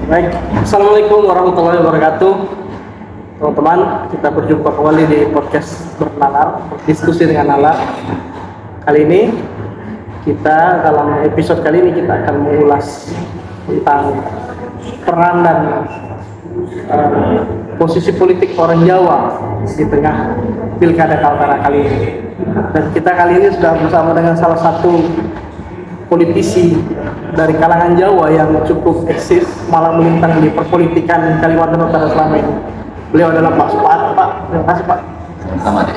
Baik, Assalamualaikum warahmatullahi wabarakatuh. Teman-teman, kita berjumpa kembali di podcast Bernalar, diskusi dengan Nalar. Kali ini dalam episode kali ini kita akan mengulas tentang peran dan posisi politik orang Jawa di tengah Pilkada Kaltara kali ini. Dan kita kali ini sudah bersama dengan salah satu politisi dari kalangan Jawa yang cukup eksis, malah melintang di perpolitikan Kalimantan Utara selama ini. Beliau adalah Pak Supaat. Pak, terima kasih Pak.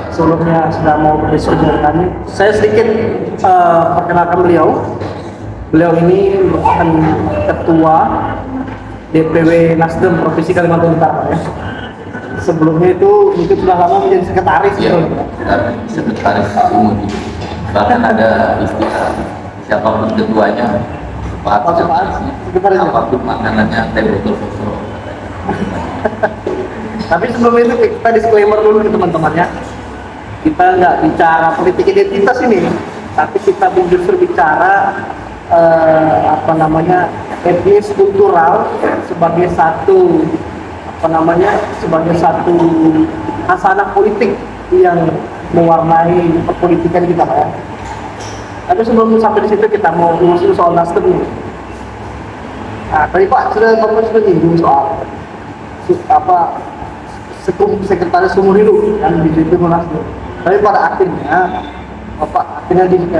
Sebelumnya sudah mau berdiskusi dengan kami. Saya sedikit perkenalkan beliau. Beliau ini merupakan ketua DPW Nasdem Provinsi Kalimantan Utara ya. Sebelumnya itu mungkin sudah lama menjadi sekretaris ya, sekretaris umum. Bahkan ada istilah siapapun ketuanya, apapun makanannya teh botol susu. Tapi sebelum itu kita disclaimer dulu nih teman-temannya. Kita nggak bicara politik identitas ini, tapi kita justru bicara etnis kultural sebagai satu hasanah politik yang mewarnai perpolitikan kita Pak ya. Tapi sebelum sampai di situ kita mau ngurusin soal Nasdem nih. Nah, tadi Pak sudah menyinggung soal sekretaris umum itu yang di situ Nasdem. Tapi pada akhirnya Bapak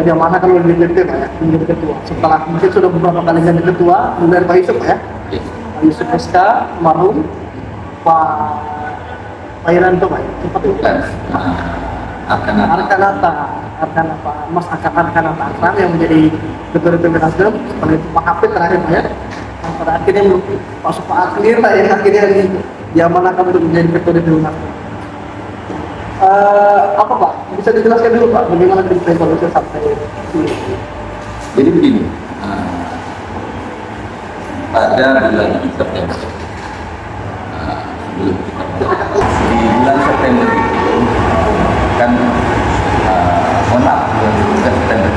diamanahkan oleh DPP Pak ya, menjadi ketua. Setelah mungkin sudah beberapa kali jadi ketua, mulai Pak Yusuf ya. Pak Yusuf SK, almarhum Pak Iranto Pak. Cepat bukan. Arkanata Mas Arkanata Akram yang menjadi ketua DPP Nasdem. Setelah itu Pak Hafid terakhir Pak ya. Pada akhirnya Pak Supaat sendiri Pak yang akhirnya diamanahkan untuk menjadi ketua DPP Nasdem. Apa Pak? Bisa dijelaskan dulu Pak, bagaimana cerita evolusi sampai sini? Jadi begini, pada bulan September, di bulan September itu kan, September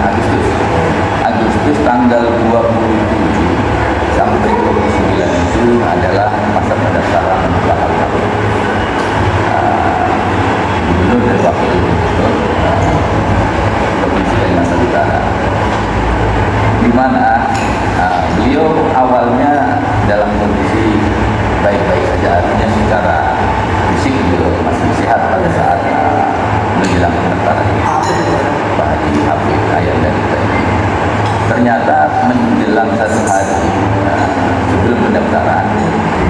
Agustus tanggal 27 sampai 29 itu adalah masa pendaftaran bakal calon gubernur dan wakil gubernur Provinsi Kalimantan Utara, di mana beliau awalnya dalam kondisi baik-baik saja, artinya secara fisik beliau masih sehat pada saat menjelang pendaftaran Pak Haji Hafid Ayat dari TNI. Ternyata menjelang satu hari sebelum pendaftaran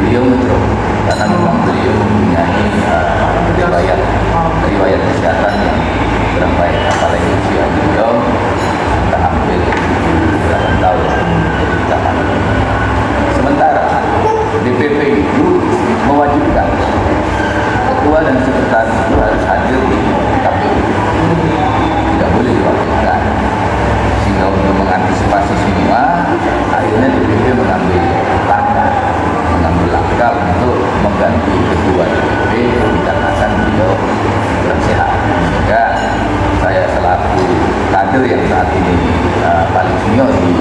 beliau ngedrop karena memang beliau mempunyai riwayat kesehatan yang kurang baik, apalagi usia beliau sudah hampir 8 tahun jadi tahanan. Sementara DPP itu mewajibkan ketua dan sekretaris itu harus hadir di KPU, tidak boleh diwakilkan. Sehingga untuk mengantisipasi semua, akhirnya DPP mengambil langkah untuk mengganti ketua DPP dikarenakan beliau kurang sehat. Sehingga saya selaku kader yang saat ini paling senior di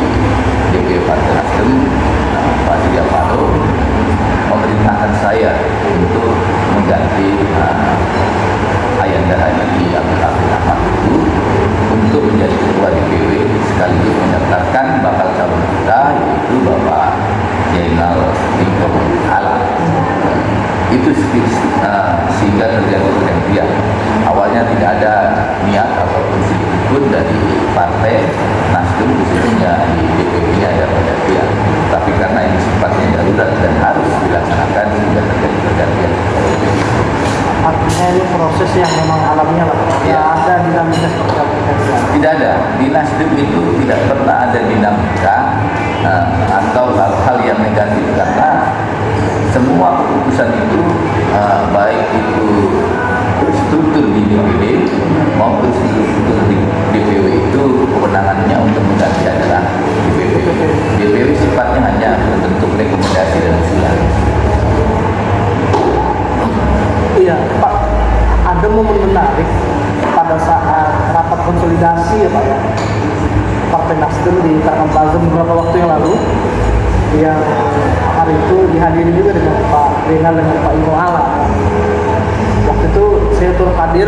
DPP Partai Nasdem, Pak Surya Paloh, memerintahkan saya untuk mengganti Ayanda Haji Abdul Hafid Ahmad itu untuk menjadi ketua DPW sekaligus mendaftarkan bakal calon kita, yaitu Bapak Jainal Tingkong Alam. Itu sehingga terjadi pergantian. Awalnya tidak ada niat ataupun sedikit pun dari partai Nasdem khususnya di DPP-nya ada pergantian. Tapi karena ini sifatnya darurat dan harus dilaksanakan sehingga terjadi pergantian. Artinya ini proses yang memang alamiah lah. Tidak ada dinamika seperti apa? Tidak ada. Di Nasdem itu tidak pernah ada dinamika atau hal-hal yang negatif, karena semua keputusan itu baik itu struktur di DPW maupun struktur di DPW itu kewenangannya untuk mengganti adalah DPW. DPW sifatnya hanya bentuk rekomendasi dan usulan. Iya Pak, ada momen menarik pada saat rapat konsolidasi ya Pak ya, Partai Nasdem di Karangasem beberapa waktu yang lalu, yang hari itu dihadiri juga dengan Pak Renal dengan Pak Ibu Ala. Waktu itu saya turut hadir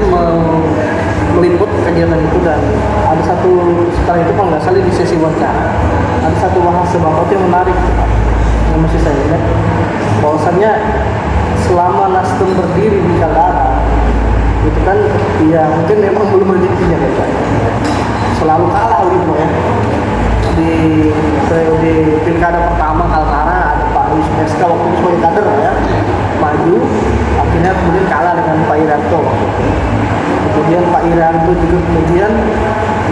meliput kegiatan itu, dan ada satu, setelah itu kalau nggak salah di sesi wawancara ada satu bahasa Bapak yang menarik Pak, yang masih saya ingat, bahwasannya selama Nasdem berdiri di Kaltara itu kan ya mungkin memang belum rezekinya ya Pak, selalu kalah gitu ya. Di periode pilkada pertama Kaltara ada Pak Yusuf SK waktu itu sebagai kader ya, maju, akhirnya kemudian kalah dengan Pak Irianto. Kemudian Pak Irianto juga kemudian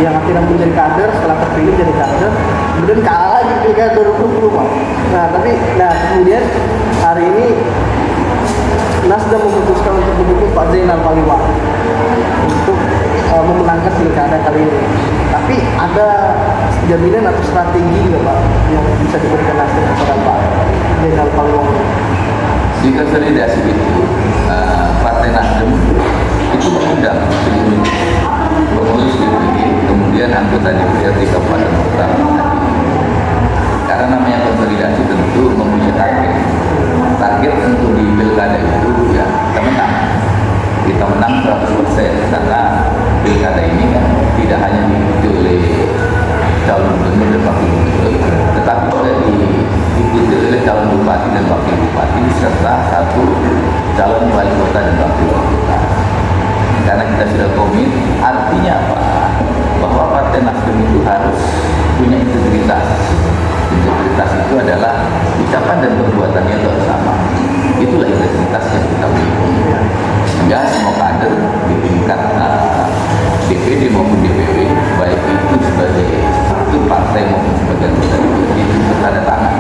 yang akhirnya menjadi kader, setelah terpilih jadi kader, kemudian kalah lagi di pilkada 2020 Pak. Nah kemudian hari ini Nasdem memutuskan untuk mendukung Pak Zainal Paliwang untuk memenangkan pilkada kali ini. Tapi ada jaminan atau strategi nggak Pak yang bisa diberikan Nasdem kepada Pak Zainal Paliwang? Di konsolidasi itu, Partai Nasdem itu mengundang seluruh pengurus DPD, kemudian anggota DPRD Kabupaten Kota. Karena namanya konsolidasi tentu mempunyai target untuk di pilkada itu ya kita menang 100%, karena pilkada ini kan tidak hanya diikuti oleh calon gubernur dan wakil gubernur, tetapi juga diikuti oleh calon bupati dan wakil bupati serta satu calon wali kota dan wakil wali kota. Karena kita sudah komit, artinya apa? Bahwa Partai Nasdem itu harus punya integritas. Integritas itu adalah ucapan dan perbuatannya itu harus sama. Itulah integritas yang kita miliki. Sehingga semua kader di tingkat DPD maupun DPW, baik itu sebagai satu partai maupun sebagai anggota DPD, itu bertanda tangan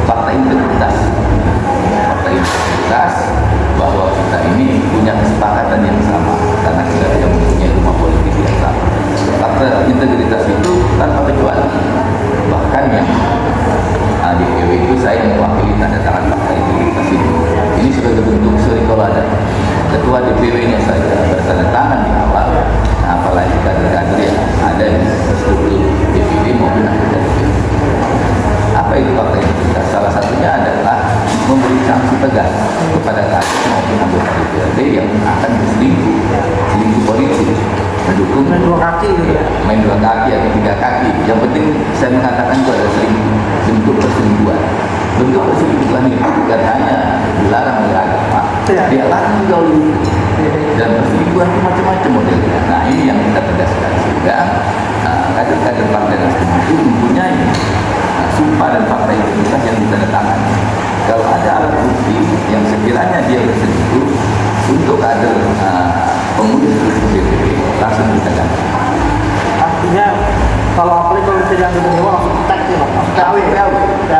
fakta integritas. Fakta integritas bahwa kita ini punya kesepakatan yang sama, karena kita tidak mempunyai rumah politik yang sama. Fakta integritas itu tanpa kecuali. Bahkan yang DPW itu saya mewakili tanda tangan fakta integritas itu. Ini sebagai bentuk suri kalau ada ketua DPW-nya saja bertanda tangan di awal, nah, apalagi kader-kader yang ada di struktur DPD maupun anggota DPD. Apa itu fakta integritas? Salah satunya adalah memberi sanksi tegas kepada kader maupun anggota DPRD yang akan selingkuh politik, mendukung Main dua kaki gitu ya. main dua kaki atau tiga kaki. Yang penting saya mengatakan itu adalah bentuk perselingkuhan. Bentuk perselingkuhan itu bukan hanya dilarang oleh agama, dia larang juga oleh dan perselingkuhan itu macam-macam modelnya. Nah ini yang kita tegaskan, sehingga kader-kader Partai Nasdem itu mempunyai sumpah dan fakta integritas yang ditandatangani. Kalau ada alat bukti yang sekiranya dia berselingkuh, untuk kader pengurus DPD langsung kita ganti. Artinya kalau apalagi kalau bisa jangan gitu langsung tag nih Pak, langsung PAW.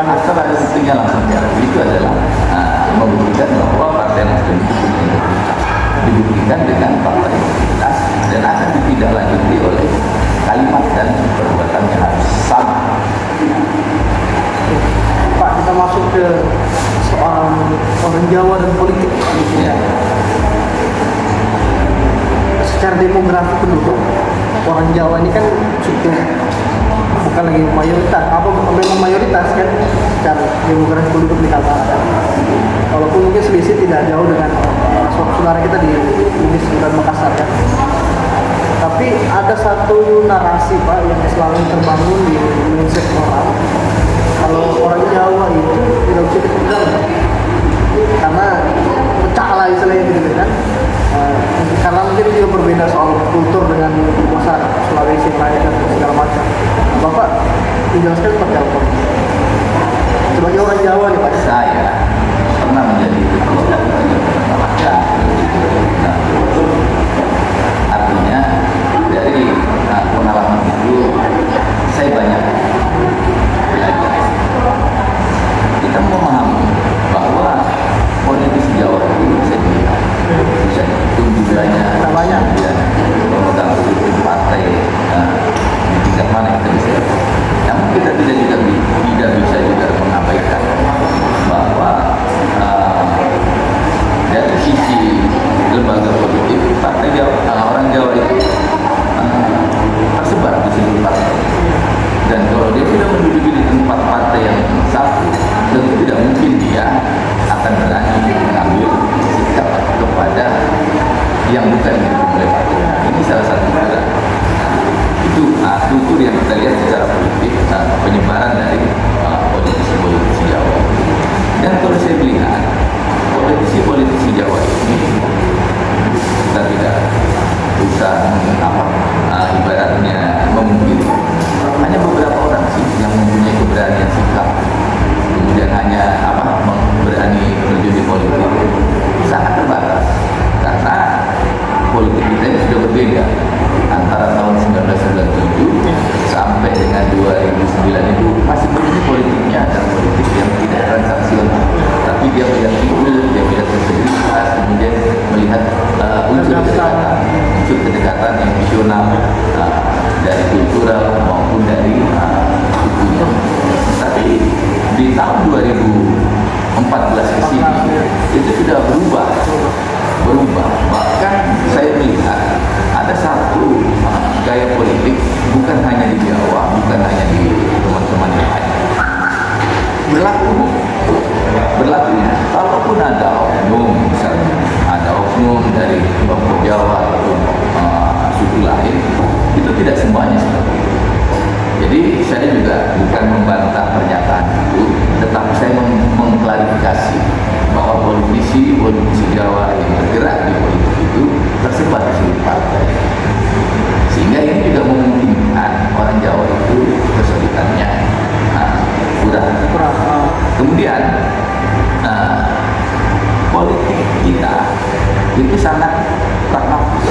Asal ada buktinya langsung PAW. Itu adalah membuktikan bahwa Partai Nasdem dibuktikan dengan fakta integritas dan akan ditindaklanjuti oleh kalimat dan perbuatan yang harus sama. Pak, kita masuk ke soal orang Jawa dan politik. Ya. Secara demografi penduduk orang Jawa ini kan cukup, bukan lagi mayoritas, memang mayoritas kan secara demografi penduduk di Kaltara. Walaupun mungkin selisih tidak jauh dengan saudara kita di sekitar Makassar kan. Tapi ada satu narasi Pak yang selalu terbangun di mindset orang. Kalau orang Jawa itu tidak bisa dipegang karena pecah lah istilahnya gitu kan. Karena mungkin juga berbeda soal kultur dengan masyarakat Sulawesi Raya dan segala macam. Bapak menjelaskan seperti apa? Sebagai orang Jawa nih Pak. Saya pernah menjadi ketua masyarakat. Artinya dari pengalaman itu saya banyak belajar. tahun 2014 ke sini itu sudah berubah. Bahkan saya melihat ada satu gaya politik, bukan hanya di Jawa, bukan hanya di teman-teman yang lain, berlakunya. Kalaupun ada oknum, misalnya ada oknum dari kelompok Jawa atau suku lain, itu tidak semuanya seperti itu. Jadi saya juga bukan membantah pernyataan itu, tetapi saya mengklarifikasi bahwa politisi Jawa yang bergerak di politik itu tersebar di seluruh partai. Sehingga ini juga memungkinkan orang Jawa itu kesulitannya kurang. Kemudian politik kita itu sangat pragmatis,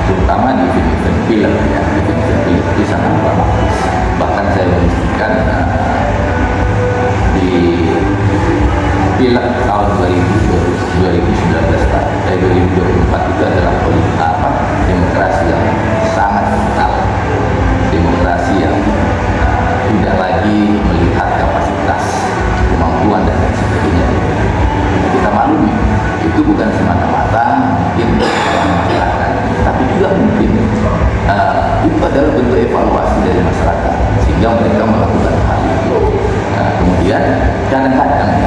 terutama di event film ya. Event film itu sangat pragmatis. Bahkan saya menunjukkan di pileg tahun 2019 2024 itu adalah demokrasi yang sangat vital, demokrasi yang tidak lagi melihat kapasitas, kemampuan dan lain sebagainya. Kita maklumi itu bukan semata-mata mungkin masyarakat, tapi juga mungkin itu adalah bentuk evaluasi dari masyarakat sehingga mereka melakukan hal itu. Kemudian kadang-kadang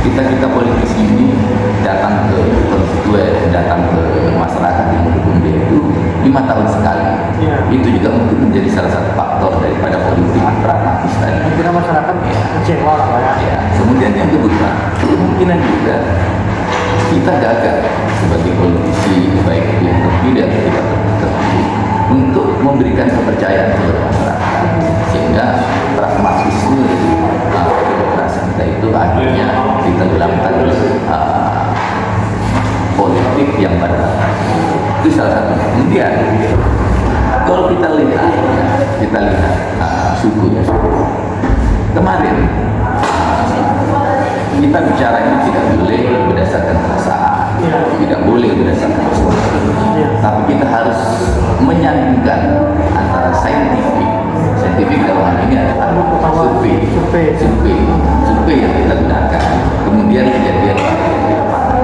kita politisi ini datang ke konstituen, datang ke masyarakat yang mendukung dia itu 5 tahun sekali. Itu juga mungkin menjadi salah satu faktor daripada politik pragmatis tadi. Mungkin masyarakat kecewa lah Pak. Ya. Kemudian yang kedua, kemungkinan juga kita gagal sebagai politisi, baik itu yang terpilih atau tidak terpilih, untuk memberikan kepercayaan kepada masyarakat, sehingga pragmatisme dari demokrasi kita itu akhirnya ditenggelamkan politik yang berbeda. Itu salah satu. Kemudian kalau kita lihat suku ya, kemarin kita bicara ini tidak boleh berdasarkan perasaan, tidak boleh berdasarkan asumsi, tapi kita harus menyambungkan antara saintifik dalam hal ini adalah survei yang kita gunakan, kemudian kejadian di lapangan.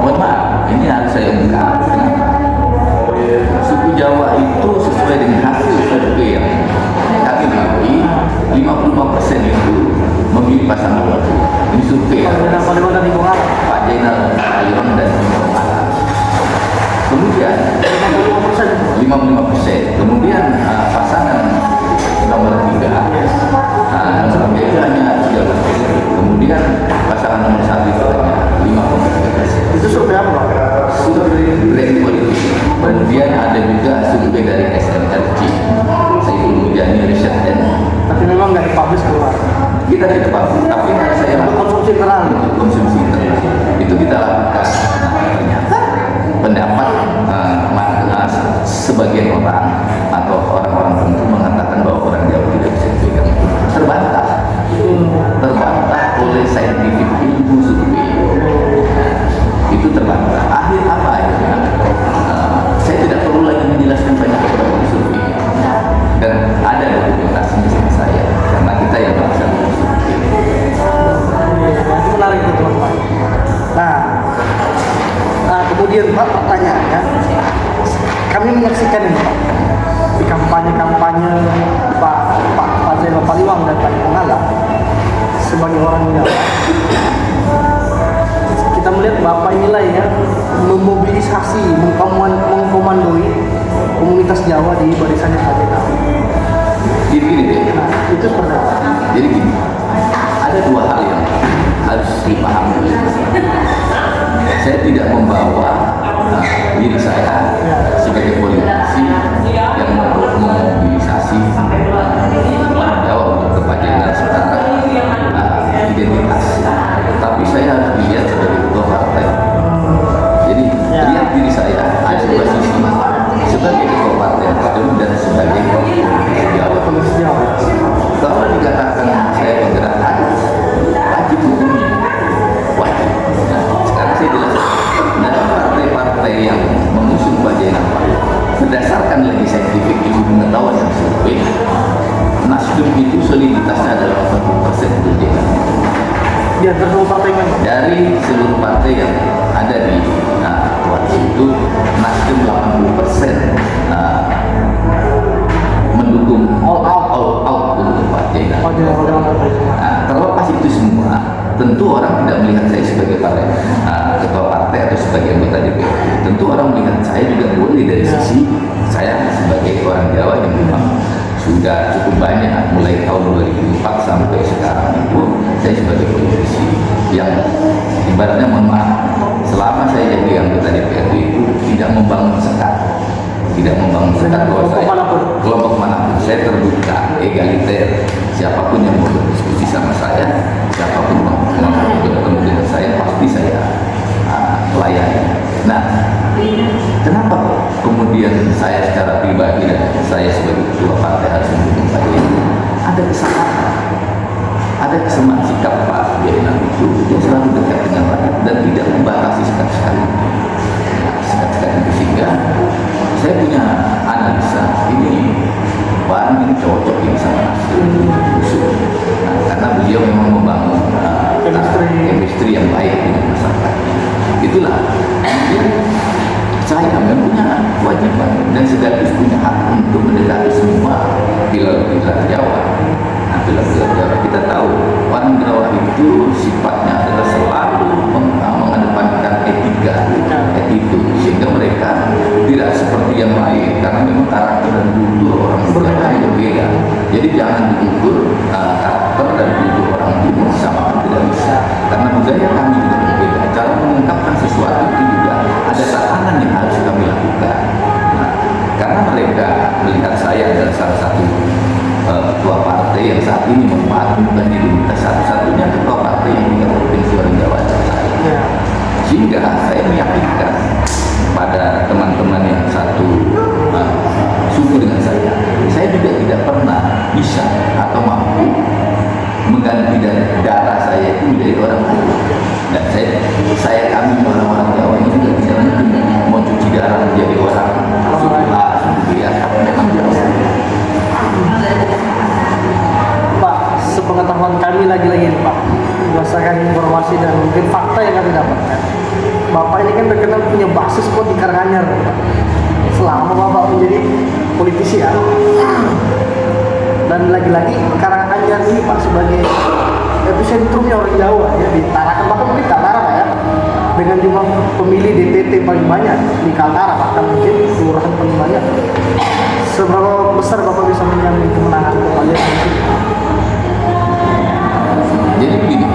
Mohon maaf, ini harus saya ungkap. Suku Jawa itu sesuai dengan hasil survei yang kami miliki, 55% itu memilih pasangan baru. Ini survei Pak Jainal Aliron dan Bung Ala. Kemudian 55%. Kemudian pasangan nomor 3 sebagai hanya 3%. Kemudian pasangan nomor 1 itu hanya 5,3%. Itu survei apa Pak? Survei Brand Politik. Kemudian ada juga survei dari SMRC, Saiful Mujani Research and. Tapi memang nggak dipublish keluar. Kita tidak publish, tapi saya konsumsi internal. Itu kita lakukan. Ternyata pendapat sebagian orang atau orang-orang tertentu mengatakan bahwa orang Jawa tidak bisa dipegang, terbantah oleh saintifik ilmu survei. Itu terbantah. Akhir apa akhirnya? Saya tidak perlu lagi menjelaskan banyak kepada survei, dan ada dokumentasinya sama saya karena kita yang melaksanakan survei. Itu menarik itu teman-teman. Nah, kemudian Pak, pertanyaannya, kami menyaksikan ini Pak, di kampanye Pak Zainal Paliwang dan Pak Pengala sebagai orang Jawa. Kita melihat Bapak inilah ya memobilisasi, mengkomandoi komunitas Jawa di barisannya Pak Zainal. Gini deh. Nah, itu seperti apa? Jadi gini, ada dua hal yang harus dipahami oleh masyarakat. Saya tidak membawa diri saya sebagai politisi yang memobilisasi orang Jawa untuk ke Pak Jainal secara identitas, tapi saya harus dilihat sebagai ketua partai. Jadi lihat diri saya ada dua sisi, sebagai ketua partai dan sebagai politisi Jawa. Kalau dikatakan saya penggerak wajib hukumnya, wajib. Nah, sekarang saya jelaskan, dalam partai-partai yang mengusung Pak Jainal, Ya, terus partai memang. Dari seluruh partai yang ada di koalisi itu, Nasdem 80% mendukung all out untuk Pak Jainan. Terlepas itu semua, tentu orang tidak melihat saya sebagai ketua partai atau sebagai anggota DPRD. Tentu orang melihat saya juga boleh dari sisi saya sebagai orang Jawa yang memang sudah cukup banyak mulai tahun 2004 sampai sekarang itu saya sebagai politisi yang ibaratnya mohon maaf, selama saya jadi anggota DPRD itu tidak membangun sekat bahwa saya kelompok manapun, saya terbuka, egaliter, siapapun yang mau berdiskusi sama saya, siapapun yang mau bertemu dengan saya, pasti saya layani. Nah, kenapa kemudian saya secara pribadi dan saya sebagai ketua partai harus mendukung Pak Jainan? Ada kesalahan, ada kesamaan sikap Pak Jainan itu yang selalu dekat dengan rakyat dan tidak membatasi sekali-sekali. Sekali-sekali itu sehingga saya punya analisa ini barang yang cocok yang sama karena beliau memang membangun chemistry yang baik dengan masyarakat. Itulah saya memang punya kewajiban dan sekaligus punya hak untuk mendekati semua pilar-pilar Jawa. Nah, pilar-pilar Jawa kita tahu orang Jawa itu sifatnya adalah selalu mengedepankan etika, attitude, sehingga mereka tidak seperti yang lain karena memang karakter dan kultur orang Jawa itu berbeda. Jadi jangan diukur karakter dan kultur orang Timur sama, tidak bisa karena budaya kami juga berbeda. Cara mengungkapkan sesuatu itu juga ada tatanan yang harus kami lakukan. Nah, karena mereka melihat saya adalah salah satu ketua partai yang saat ini memanfaatkan identitas satu-satunya ketua partai yang punya provinsi orang Jawa adalah saya. Sehingga saya meyakinkan pada teman-teman yang satu suku dengan saya juga tidak pernah bisa atau mampu mengganti dari darah saya itu menjadi orang lain. Dan kami orang-orang Jawa ini juga tidak mungkin mau cuci darah menjadi orang suku A, suku B, memang jauh. Pak, sepengetahuan kami lagi-lagi Pak, berdasarkan informasi dan mungkin fakta yang kami dapatkan, Bapak ini kan terkenal punya basis kuat di Karanganyar, Pak. Selama Bapak menjadi politisi ya. Dan lagi-lagi Karanganyar ini Pak sebagai epicentrumnya orang Jawa ya, di Tarakan, bahkan di Kaltara Pak ya, dengan jumlah pemilih DPT paling banyak di Kaltara, bahkan mungkin kelurahan paling banyak. Seberapa besar Bapak bisa menjamin kemenangan Bapak? Jadi begini,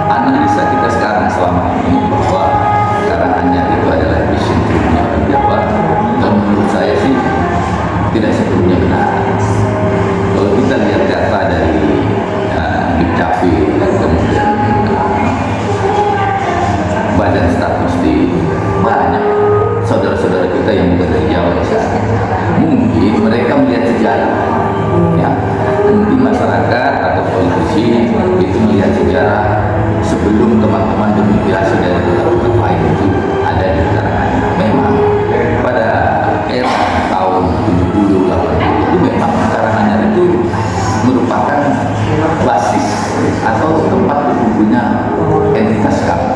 analisa kita sekarang selama ini bahwa Karanganyar itu adalah epicentrumnya orang Jawa, dan menurut saya sih tidak sepenuhnya benar. Kalau kita lihat data dari Dukcapil dan kemudian Badan Statistik, banyak saudara-saudara kita yang bukan dari Jawa di sana. Mungkin mereka melihat sejarah, ya, mungkin masyarakat atau politisi itu melihat sejarah sebelum teman-teman bermigrasi dari tempat lain itu ada di Karanganyar. Memang pada era tahun 70 80 itu memang Karanganyar itu merupakan basis atau tempat berkumpulnya entitas kami.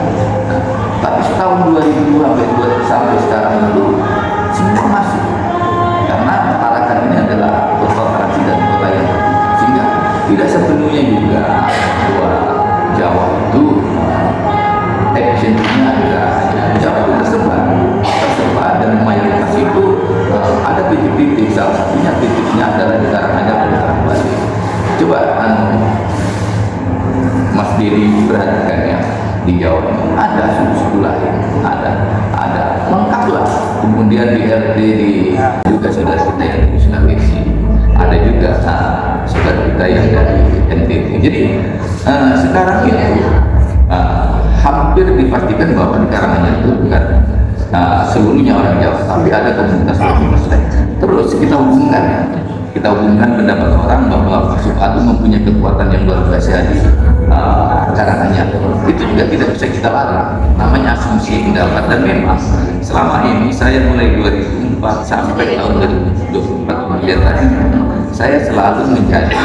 Nah, tapi tahun 2000 sampai sekarang itu semua masuk karena Tarakan ini adalah kota transit dan kota yang sehingga tidak sepenuhnya juga bahwa Jawa itu actionnya adalah Jawa itu tersebar dan mayoritas itu ada titik-titik, salah satunya titiknya adalah di Karanganyar dan Karanganyar. Coba Mas Diri perhatikan ya, di Jawa ini ada suku-suku lain, ada lengkap lah. Kemudian di RT juga saudara kita yang dari Sulawesi, ada juga saudara kita yang dari NTT. Jadi sekarang ini hampir dipastikan bahwa di Karanganyar itu bukan seluruhnya orang Jawa, tapi ada komunitas lain. Terus kita hubungkan pendapat orang bahwa Pak Supatu mempunyai kekuatan yang luar biasa di Karanganyar. Itu juga tidak bisa kita larang, namanya asumsi pendapat. Dan memang selama ini saya mulai 2004 sampai tahun 2024 kemudian tadi saya selalu menjadi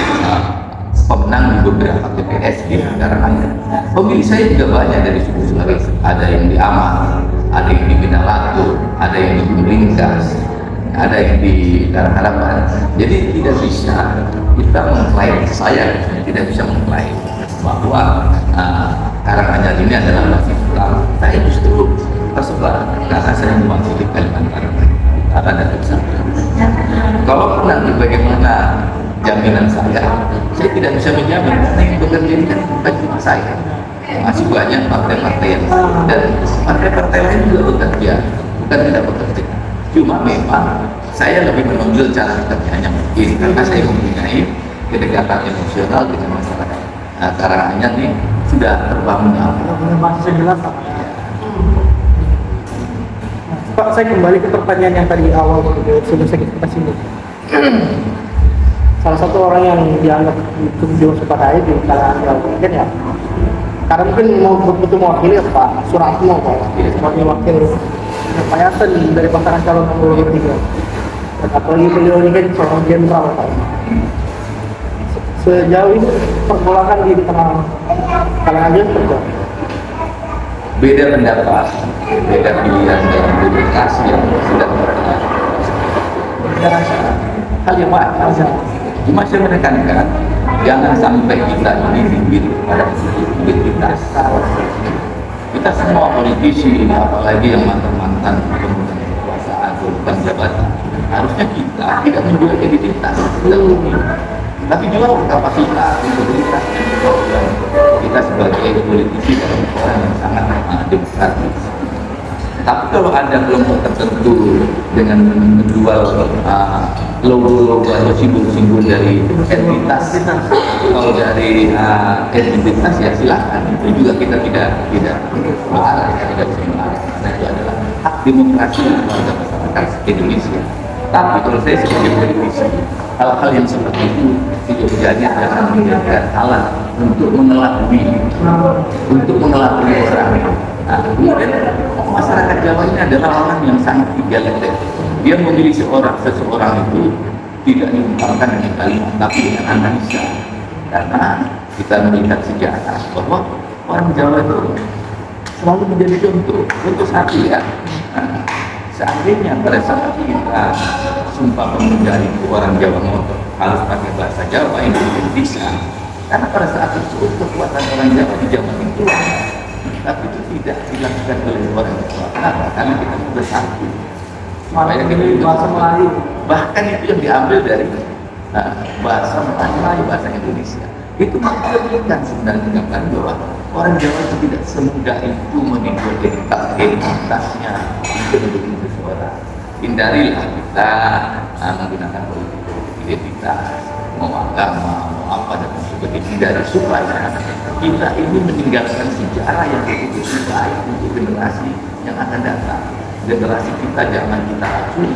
wewenang di beberapa TPS di Karanganyar. Pemilih saya juga banyak dari suku Sulawesi, ada yang di Amal, ada yang di Minalato, ada yang di Ringkas, ada yang di Karangharapan. Jadi tidak bisa kita mengklaim, saya tidak bisa mengklaim bahwa Karanganyar ini adalah basis Islam. Saya justru tersebar karena saya mewakili Kalimantan Utara dan Selatan. Kalau nanti bagaimana jaminan saya tidak bisa menjamin karena yang bekerja ini kan bukan cuma saya, masih banyak partai-partai yang dan partai-partai lain juga bekerja, bukan tidak bekerja. Cuma memang saya lebih menonjol cara kerjanya mungkin karena saya mempunyai kedekatan emosional dengan masyarakat. Karanganyar ini sudah terbangun masih jelas Pak. Pak, saya kembali ke pertanyaan yang tadi awal sebelum saya ke sini. Salah satu orang yang dianggap cukup diwaspadai di kalangan Jawa mungkin ya, karena mungkin mau betul mewakili Pak Suratmo Pak sebagai wakil Pak Yasen dari pasangan calon nomor 3. Dan apalagi beliau ini kan seorang jenderal Pak. Sejauh ini pergolakan di tengah kalangan dia seperti apa? Beda pendapat, beda pilihan dalam demokrasi yang sedang berjalan. Hal yang wajar. Cuma saya menekankan, jangan sampai kita ini dibidik pada identitas. Kita semua politisi, apalagi yang mantan-mantan pemegang kekuasaan atau jabatan, harusnya kita tidak menjual identitas. Tapi juga kapasitas, integritas, kita sebagai politisi dan orang yang sangat demokratis. Tapi kalau ada kelompok tertentu dengan menjual logo-logo atau simbol-simbol dari entitas, kalau dari identitas ya silakan. Itu juga kita tidak melarang, tidak bisa melarang. Karena itu adalah hak demokrasi warga masyarakat Indonesia. Tapi kalau saya sebagai politisi, hal-hal yang seperti itu tidak jadi jangan menjadikan alat untuk mengelabui orang. Kemudian masyarakat Jawa ini adalah orang yang sangat egaliter. Dia memilih seseorang itu tidak diungkapkan dengan kalimat, tapi dengan analisa. Karena kita melihat sejarah bahwa orang Jawa itu selalu menjadi contoh satu ya. Seandainya pada saat kita sumpah pemuda itu orang Jawa ngotot harus pakai bahasa Jawa, ini bisa. Karena pada saat itu kekuatan orang Jawa di zaman itu, tapi itu tidak dilakukan oleh orang Jawa. Kenapa? Karena kita bersatu. Supaya kita bahasa Melayu. Bahkan itu yang diambil dari bahasa Melayu, bahasa Indonesia. Itu menunjukkan sebenarnya gambaran bahwa orang Jawa itu tidak semudah itu menimbul identitasnya untuk seseorang. Hindarilah kita menggunakan politik identitas, mau agama, mau apa dan sebagainya. Hindari supaya kita ini meninggalkan sejarah yang begitu baik untuk generasi yang akan datang. Generasi kita jangan kita racuni,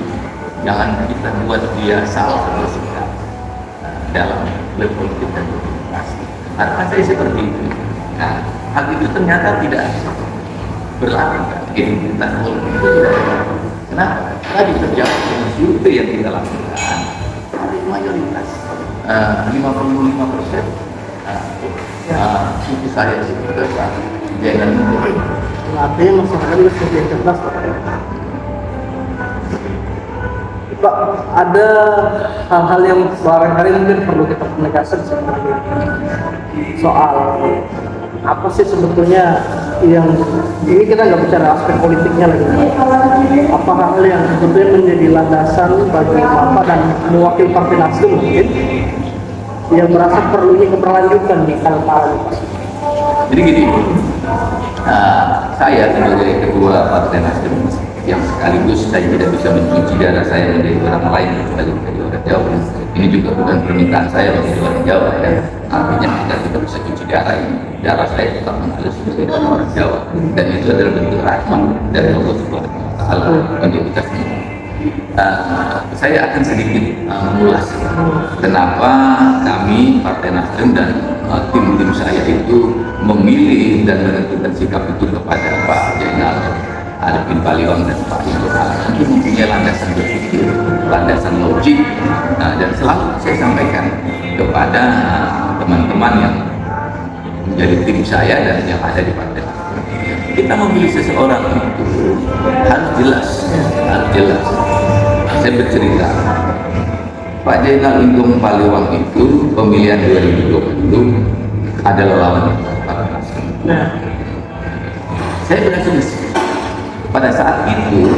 jangan kita buat dia salah bersikap dalam berpolitik dan berdemokrasi. Harapan saya seperti itu. Nah, hal itu ternyata tidak berlaku kan? Identitas politik itu tidak berlaku. Kenapa? Tadi terjawab dengan survei yang kita lakukan, ada mayoritas 55% suku saya juga jangan artinya masyarakat juga seperti yang cerdas Pak. Ada hal-hal yang barangkali mungkin perlu kita penegasan sebenarnya soal apa sih sebetulnya yang ini kita nggak bicara aspek politiknya lagi, apa hal yang sebetulnya menjadi landasan bagi Bapak dan mewakili Partai Nasdem mungkin yang merasa perlunya keberlanjutan di hal-hal ini. Jadi gini, saya sebagai ketua Partai Nasdem yang sekaligus saya tidak bisa mencuci darah saya menjadi orang lain kecuali menjadi orang Jawa. Ini juga bukan permintaan saya menjadi orang Jawa ya. Artinya kita tidak bisa cuci darah ini. Darah saya tetap mengalir sebagai orang Jawa. Dan itu adalah bentuk rahmat dari Allah Subhanahu wa Ta'ala untuk kita semua. Saya akan sedikit mengulas kenapa kami Partai Nasdem dan tim-tim saya itu memilih dan menentukan sikap itu kepada Pak Jenderal Arifin Paliwang dan Pak Ibu itu mempunyai landasan berpikir, landasan logik, dan selalu saya sampaikan kepada teman-teman yang menjadi tim saya dan yang ada di Partai Nasdem. Kita memilih seseorang itu harus jelas, harus jelas. Saya bercerita, Pak Zainal Inggung Paliwang itu pemilihan 2020 adalah lawan Partai Nasdem. Saya berasumsi pada saat itu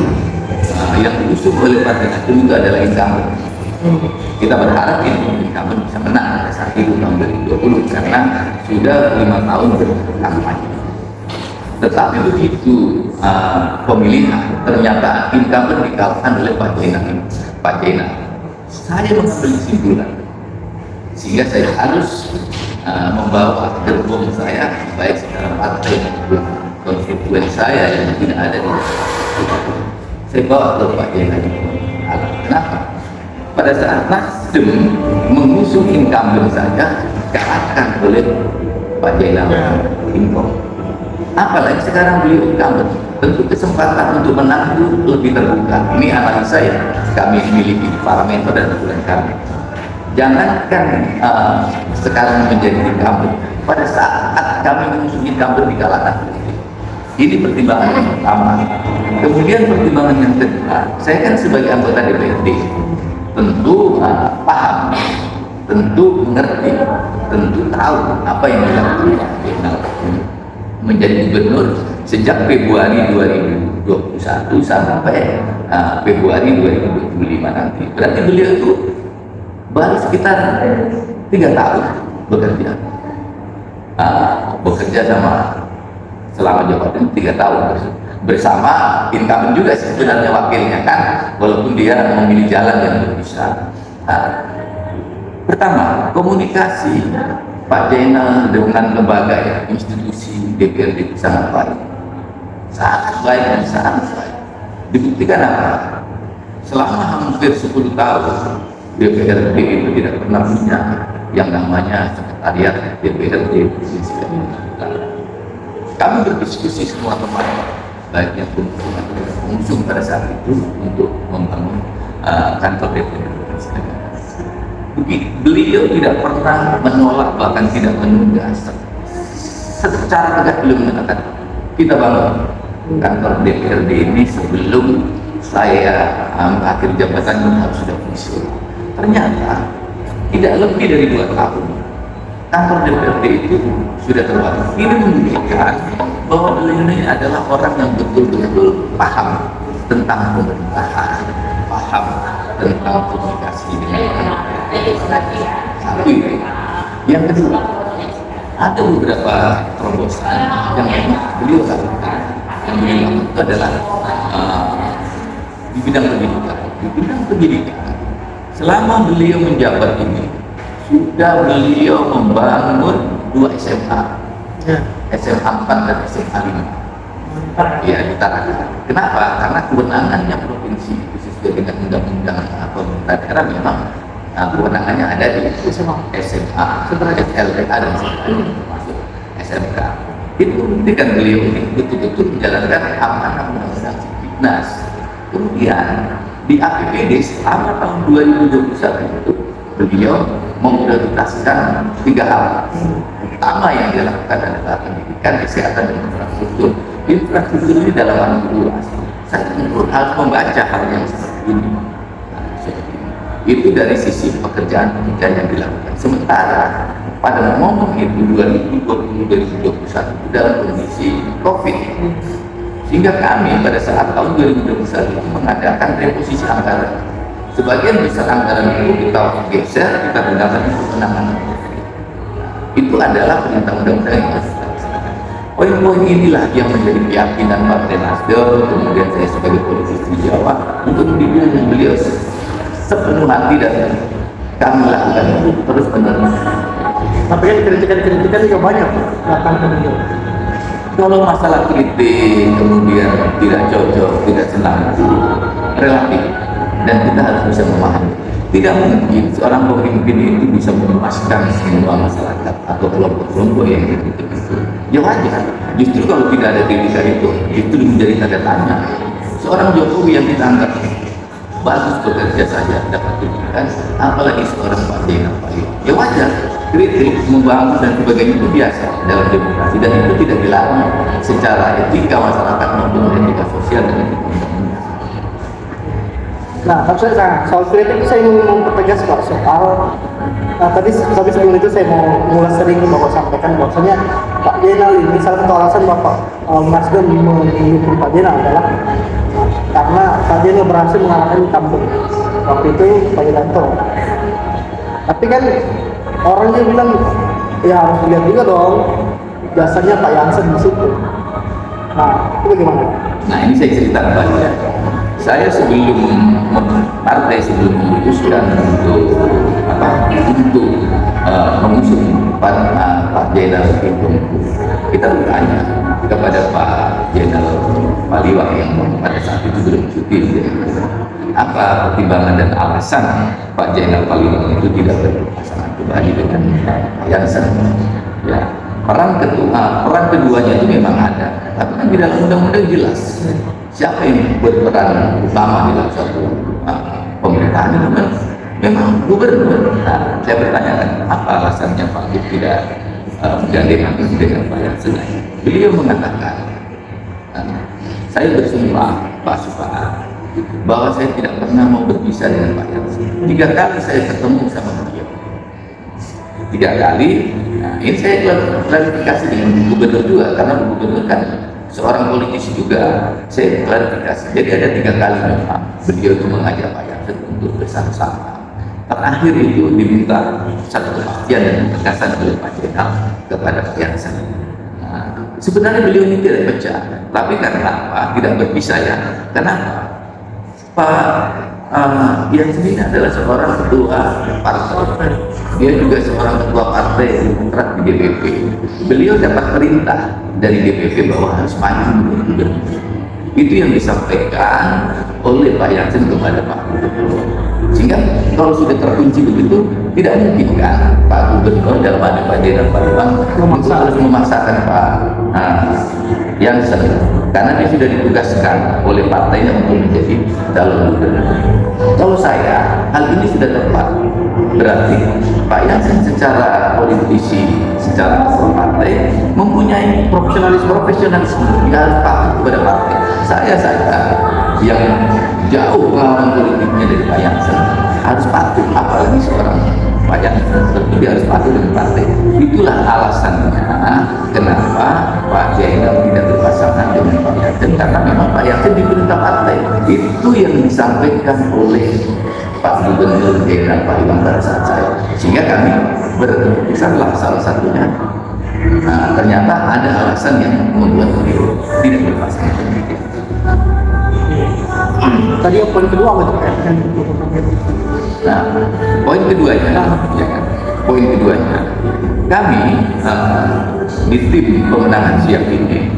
yang diusung oleh Partai Nasdem itu adalah incumbent. Kita berharap ini incumbent bisa menang pada saat itu tahun 2020 karena sudah 5 tahun berkampanye. Tetapi begitu pemilihan ternyata incumbent dikalahkan oleh Pak Zainal. Saya mengambil kesimpulan sehingga saya harus membawa gerbong saya baik secara partai maupun konstituen saya yang tidak ada di saya bawa ke Pak Zainal. Kenapa? Pada saat Nasdem mengusung incumbent saja dikalahkan oleh Pak Zainal Inggung. Apalagi sekarang beliau incumbent, tentu kesempatan untuk menang itu lebih terbuka. Ini analisa yang kami miliki di parameter dan aturan kami. Jangankan sekarang menjadi incumbent, pada saat kami mengusung incumbent dikalahkan. Ini pertimbangan yang pertama. Kemudian pertimbangan yang kedua, saya kan sebagai anggota DPRD tentu paham, tentu mengerti, tentu tahu apa yang dilakukan Pak Zainal menjadi gubernur sejak Februari 2021 sampai Februari 2025 nanti. Berarti beliau itu baru sekitar 3 tahun bekerja, selama jabatan 3 tahun bersama incumbent juga sebenarnya wakilnya kan, walaupun dia memilih jalan yang berbeda. Pertama, komunikasi Pak Zainal dengan lembaga ya, institusi DPRD itu sangat baik dan sangat baik. Dibuktikan apa? Selama hampir 10 tahun DPRD itu tidak pernah punya yang namanya sekretariat DPRD provinsi Kalimantan Utara. Kami berdiskusi semua teman, baik yang mengusung pada saat itu untuk membangun kantor DPRD provinsi Kalimantan. Beliau tidak pernah menolak, bahkan tidak menunda. Secara tegas beliau mengatakan kita bangun kantor DPRD ini sebelum saya akhir jabatan ini harus sudah fungsi. Ternyata tidak lebih dari 2 tahun kantor DPRD itu sudah terbangun. Ini menunjukkan bahwa beliau ini adalah orang yang betul-betul paham tentang pemerintahan, paham tentang komunikasi dengan satu itu. Yang kedua, ada beberapa terobosan yang beliau lakukan. Yang beliau lakukan itu adalah di bidang pendidikan. Di bidang pendidikan, selama beliau menjabat ini, sudah beliau membangun 2 SMA, SMA 4 dan SMA 5. Ya, ditarakan. Kenapa? Karena kewenangannya provinsi itu sesuai dengan undang-undang pemerintah daerah memang kewenangannya ada di SMA, SLTA dan termasuk SMK. Itu membuktikan beliau ini betul-betul menjalankan amanah undang-undang Sipnas. Kemudian di APBD selama tahun 2021 itu beliau memprioritaskan 3 hal. Pertama yang dilakukan adalah pendidikan, kesehatan, dan infrastruktur. Infrastruktur ini dalam arti luas. Saya harus membaca hal yang seperti ini. Itu dari sisi pekerjaan-pekerjaan yang dilakukan. Sementara pada momen itu 2020-2021 dalam kondisi COVID, sehingga kami pada saat tahun 2021 itu mengadakan reposisi anggaran. Sebagian besar anggaran itu kita geser, kita gunakan untuk penanganan COVID. Itu adalah perintah undang-undang yang harus kita laksanakan. Poin-poin inilah yang menjadi keyakinan Partai Nasdem, kemudian saya sebagai politisi di Jawa untuk mendukung beliau sepenuh hati dan kami lakukan itu terus menerus. Tapi kan kritikan juga banyak datang ke beliau. Kalau masalah kritik kemudian tidak cocok, tidak senang itu relatif dan kita harus bisa memahami. Tidak mungkin seorang pemimpin itu bisa memuaskan semua masyarakat atau kelompok-kelompok yang kritik itu. Ya wajar. Justru kalau tidak ada kritikan itu, justru menjadi tanda tanya. Seorang Jokowi yang kita anggap bagus bekerja saja dapat kritikan, apalagi seorang Pak Zainal Paliwang. Ya wajar, kritik, membangun dan sebagainya itu biasa dalam demokrasi dan itu tidak dilarang secara etika masyarakat maupun etika sosial dan etika undang-undang. Nah, tapi soal kritik saya ingin mempertegas Pak soal tadi sebelum itu saya mau mulai sering Bapak sampaikan bahwasanya Pak Jenal ini salah satu alasan Bapak Nasdem mendukung Pak Jenal adalah karena Pak Jenal berhasil mengalahkan kampung waktu itu Pak Wiranto. Tapi kan orangnya bilang ya harus dilihat juga dong jasanya Pak Jansen di situ. Nah, itu bagaimana? Nah, ini saya cerita kembali. Saya sebelum partai memutuskan untuk mengusung Pak Jenderal Pintung, kita bertanya kepada Pak Jenderal Paliwang yang pada saat itu belum cuti, apa pertimbangan dan alasan Pak Jenderal Paliwang itu tidak berpasangan kembali dengan Pak Jansen. Ya, peran keduanya itu memang ada, tapi kan di dalam undang-undang jelas siapa yang berperan utama di dalam suatu pemerintahan itu memang gubernur. Nah, saya bertanyakan apa alasannya Pak Gub tidak menggandeng dengan Pak Jansen. Beliau mengatakan, saya bersumpah Pak Supar bahwa saya tidak pernah mau berpisah dengan Pak Jansen. 3 kali saya ketemu sama beliau, 3 kali. Nah, ini saya klarifikasi dengan gubernur juga, karena gubernur kan seorang politisi juga. Saya klarifikasi. Jadi ada 3 kali memang beliau itu mengajak Pak Jansen untuk bersama-sama. Terakhir itu diminta satu kepastian dan ketegasan oleh Pak Jenderal kepada Pak Jansen. Nah, sebenarnya beliau ini tidak pecah, tapi karena apa? Tidak berpisah ya. Kenapa? Pak Jansen ini adalah seorang ketua partai. Dia juga seorang ketua partai Demokrat di DPP. Beliau dapat perintah dari DPP bahwa harus maju menjadi gubernur. Itu yang disampaikan oleh Pak Jansen kepada Pak Gubernur. Sehingga kalau sudah terkunci begitu, tidak mungkin kan Pak Gubernur dalam hal Pak Jenderal Paliwang harus memaksakan Pak Jansen, karena dia sudah ditugaskan oleh partainya untuk menjadi calon gubernur. Kalau saya, hal ini sudah tepat. Berarti Pak Jansen secara politisi, secara partai mempunyai profesionalisme, dia harus patuh kepada partai. Saya yang jauh pengalaman politiknya dari Pak Jansen harus patuh, apalagi seorang Pak Jansen tentu dia harus patuh dengan partai. Itulah alasannya kenapa Pak Jenderal tidak berpasangan dengan Pak Jansen, karena memang Pak Jansen diperintah partai. Itu yang disampaikan oleh Pak Gubernur Jenderal Paliwang pada saat saya, sehingga kami berkeputusanlah salah satunya. Nah, ternyata ada alasan yang membuat beliau tidak berpasangan. Tadi yang poin kedua apa itu? Nah, poin keduanya, ya kan? Poin keduanya, kami di tim pemenangan siang ini,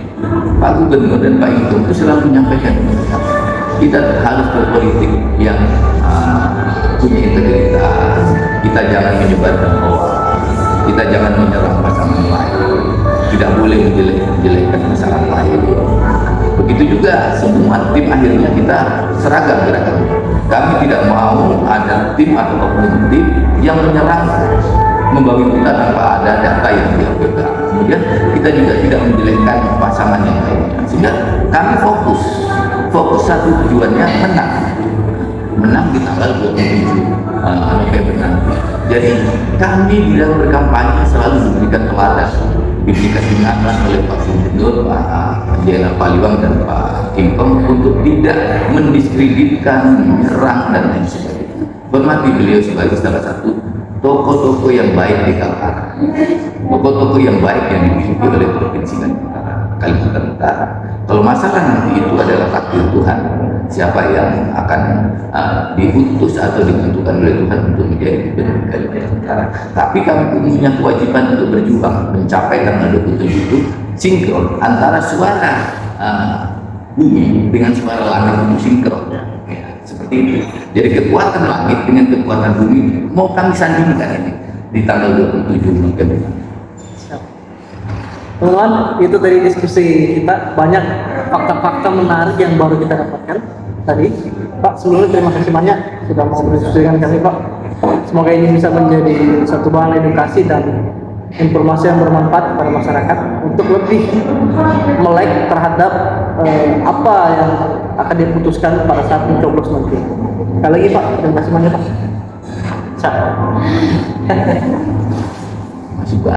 Pak Gubernur dan Pak Intung itu selalu menyampaikan kita harus berpolitik yang punya integritas. Kita jangan menyebarkan hoax, kita jangan menyerang pasangan lain, tidak boleh menjelek-jelekkan pasangan lain. Begitu juga semua tim akhirnya kita seragam gerakan. Kami tidak mau ada tim atau oknum tim yang menyerang, membawa kita tanpa ada data yang dia pegang. Kemudian kita juga tidak menjelekkan pasangan yang lainnya. Sehingga kami fokus satu tujuannya menang di tanggal 27 November nanti. Jadi kami dalam berkampanye selalu diberikan teladan, diberikan ingatan oleh Pak Gubernur, Pak Jenderal Paliwang dan Pak Impeng untuk tidak mendiskreditkan, menyerang dan lain sebagainya. Hormati beliau sebagai salah satu tokoh-tokoh yang baik di Kaltara, tokoh-tokoh yang baik yang dimiliki oleh Provinsi Kalimantan Utara. Kalau masalah nanti itu adalah takdir Tuhan, siapa yang akan diutus atau ditentukan oleh Tuhan untuk menjadi gubernur Kalimantan Utara. Tapi kami punya kewajiban untuk berjuang mencapai tanggal 27 itu sinkron antara suara bumi dengan suara langit itu sinkron. Ya, seperti itu. Jadi kekuatan langit dengan kekuatan bumi mau kami sandingkan ini di tanggal 27 November. Teman-teman, itu dari diskusi kita banyak fakta-fakta menarik yang baru kita dapatkan tadi. Pak, sebelumnya terima kasih banyak sudah mau berdiskusi dengan kami, Pak. Semoga ini bisa menjadi satu bahan edukasi dan informasi yang bermanfaat kepada masyarakat untuk lebih melek terhadap apa yang akan diputuskan pada saat mencoblos nanti. Sekali lagi Pak, terima kasih banyak Pak. Masih